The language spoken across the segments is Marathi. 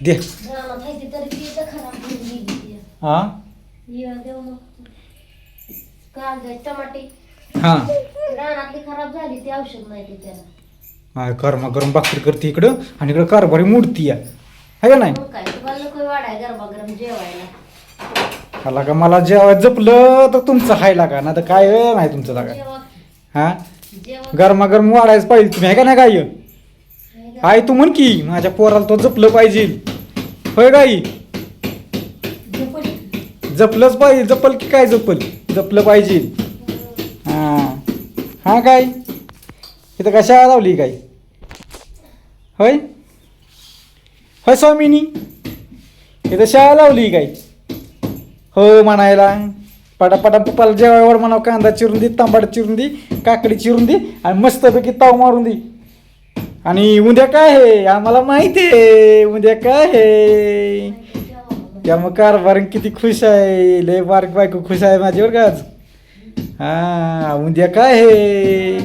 दे. रानात आहे ती तरी ती तर खराब होऊन गेली ती. हा ये देव मग. कांदे टमाटे हा रानातली खराब झाली ती औषध नाही ते त्याला. गरमा गरम भाकरी करते इकडं आणि इकडं कारभारी मूर्ती या है का नाही. मग काय तुम्हाला नको वाढाय गरमागरम जेवायला. मला का मला जेव्हा जपलं तर तुमचं खायला का ना तर काय नाही तुमचं लागा. जेवण हा जेवण गरमागरम वाढायच पाहिजे तुम्ही आहे का नाही काय आई तू म्हण की माझ्या पोराला तो जपलं पाहिजे होय गाई. जपलंच पाहिजे जपल की काय जपलं पाहिजे. हा हा काय इथं का शाळा लावली काय होय होय स्वामिनी इथं शाळा लावली काय हो म्हणायला. पटापटा पप्पाला जेवायवर म्हणावं कांदा चिरून दे तांबड चिरून दे काकडी चिरून दे आणि मस्तपैकी ताव मारून दे. आणि उद्या काय आहे आम्हाला माहिती आहे उद्या काय आहे. त्यामुळे कारभार किती खुश आहे लय बारक बायको खुश आहे माझ्यावर का आज. हा उद्या काय आहे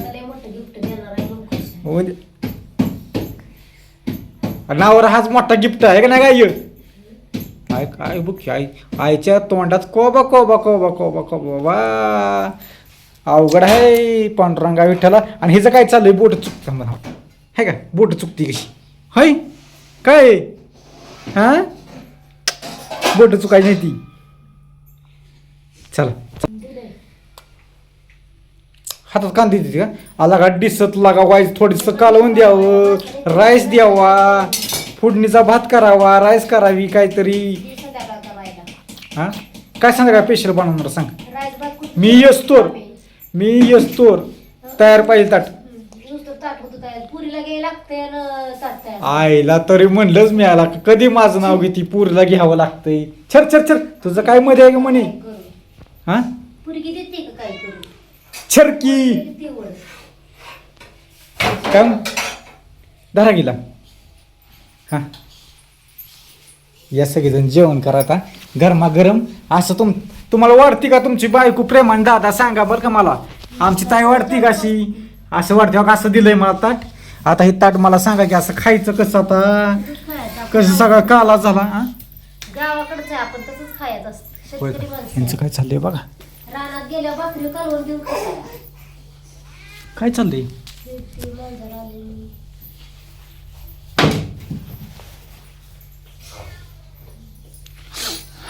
उद्या नावावर हाच मोठा गिफ्ट आहे का नाही काय काय काय बघ आई आईच्या तोंडात कोबा कोबा कोबा कोबा कोबा वा अवघड आहे पांडुरंगा विठ्ठला. आणि हिचं काय चाललंय बोट चुकतं म्हणा है का बोट चुकती कशी होय काय हा बोट चुकायची नाही ती. चला हातात कांदी देते का आला का डिसत लागा वाईज थोडीसं कालवून द्यावं राईस द्यावा फोडणीचा भात करावा राईस करावी काहीतरी. हा काय सांगा काय स्पेशल बनवणार सांग. मी येस्तोर तयार पाहिजे ताट. आईला तरी म्हणलंच मी आला कधी माझं नाव घेते पुरीला घ्यावं लागतंय. छर छर छर तुझं काय मध्ये आहे का म्हणे हा छरकी काय धरा गेला. हा या सगळेजण जेवण करा आता गरमागरम. असं तुम्हाला वाटते का तुमची बायको प्रेमान दादा सांगा बरं का मला. आमची ताई वाटते का अशी असं वाटते का असं दिलंय मला ताट. आता हे ताट मला सांगा की असं खायचं कसं आता कसं सगळा काला झाला. हा गावाकडचं आपण तसंच खायचं असतं शेतकरी माणसं. यांचं काय चाललंय बघा रानात गेल्या भाकरी कालवून देऊ काय चाललंय.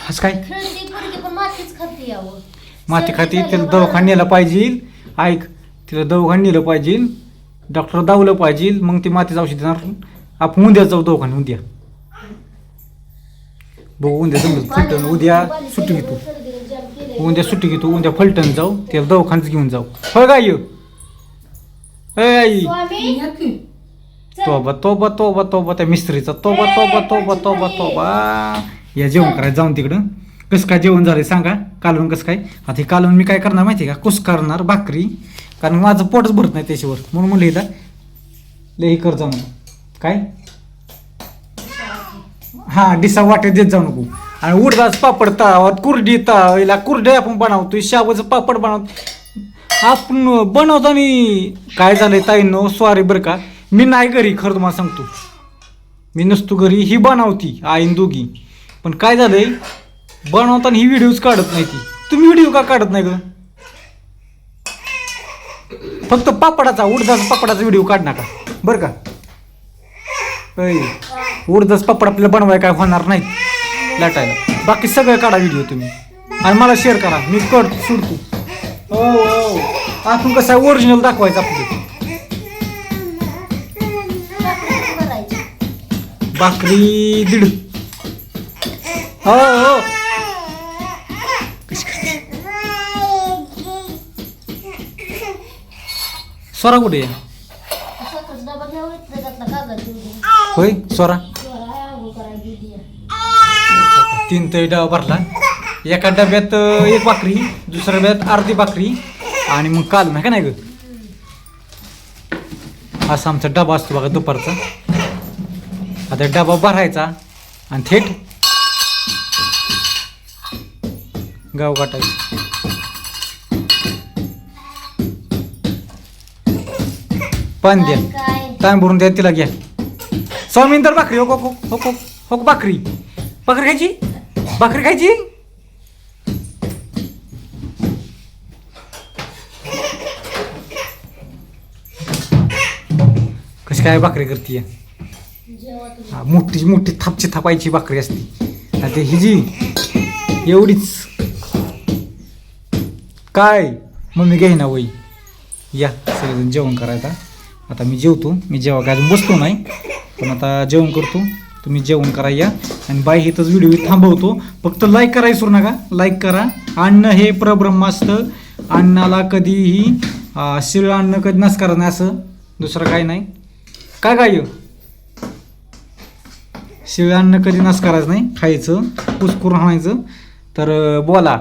असं काय पण मातीच खाते यावं माती खाती तिला दवाखान्यात नेलं पाहिजे. ऐक तिला दवाखान्यात नेलं पाहिजे डॉक्टर दावलं पाहिजे मग ती मातीचं औषध देणार. आपण उद्या जाऊ दवाखान्यात उद्या बघू उद्या जमलं फलटण उद्या सुट्टी घेतो उद्या फलटण जाऊ त्याला दवाखान्यात घेऊन जाऊ होय काय आई तोबा तोबा तोबा तोबा त्या मिस्त्रीचा तोबा तोबा तोबा तोबा तोबा. या जेवण करायचं जाऊन तिकडं कसं काय जेवण झालंय सांगा कालवण कसं काय. आता हे कालवण मी काय करणार माहिती आहे का कुस करणार भाकरी कारण माझं पोटच भरत नाही त्याच्यावर म्हणून म्हणलं हिला लई कर जाऊ काय हा डिसा वाटेत देत जाऊ नको. आणि उडदाच पापड तळावात कुरडी तळावायला कुरडे आपण बनवतोय शाबूचं पापड बनवतो आपण बनवताना काय झालंय ताईंनो सॉरी बरं का मी नाही घरी खरं तुम्हाला सांगतो मी नसतो घरी ही बनवती आईन दोघी. पण काय झालंय बनवताना ही व्हिडिओज काढत नाही ती. तुम्ही व्हिडिओ का काढत नाही ग फक्त पापडाचा उडदाचा पापडाचा व्हिडिओ काढ नका बरं का. उडदाच पापड आपल्याला बनवायला काय होणार नाही लाटायला बाकी सगळं काढा व्हिडिओ तुम्ही आणि मला शेअर करा मी सोडतो. हो हो आपण कसं आहे ओरिजिनल दाखवायचं आपलं. भाकरी दीड हो हो स्वरा कुठे आहे होय स्वरा 3 तरी डबा भरला. एका डब्यात एक भाकरी दुसऱ्या डब्यात अर्धी भाकरी आणि मग काल ना का नाही ग असा आमचा डबा असतो बघा दुपारचा. आता डबा भरायचा आणि थेट गाव गाठायचं. पाणी द्या ताण भरून द्या तिला घ्या. स्वामीन तर भाकरी हो हो हो हो हो का भाकरी भाकरी खायची भाकरी खायची कशी काय भाकरी करते जेवा तुम्ही. मोठी मोठी थापची थापायची भाकरी असते आणि ते हिजी एवढीच काय मम्मी घे ना वही या सगळेजण जेवण करायला आता मी जेवतो मी जेव्हा काय अजून बसतो नाही पण आता जेवण करतो तुम्ही जेवण करा या आणि बाई इथंच व्हिडिओ थांबवतो फक्त लाईक करा विसरू नका लाईक करा अन्न हे परब्रह्म असतं अन्नाला कधीही शिळ अन्न कधी नसकार नाही असं दुसरं काही नाही काय काय शिळ अन्न कधी नाश करायचं नाही खायचं कुस करून आणायचं तर बोला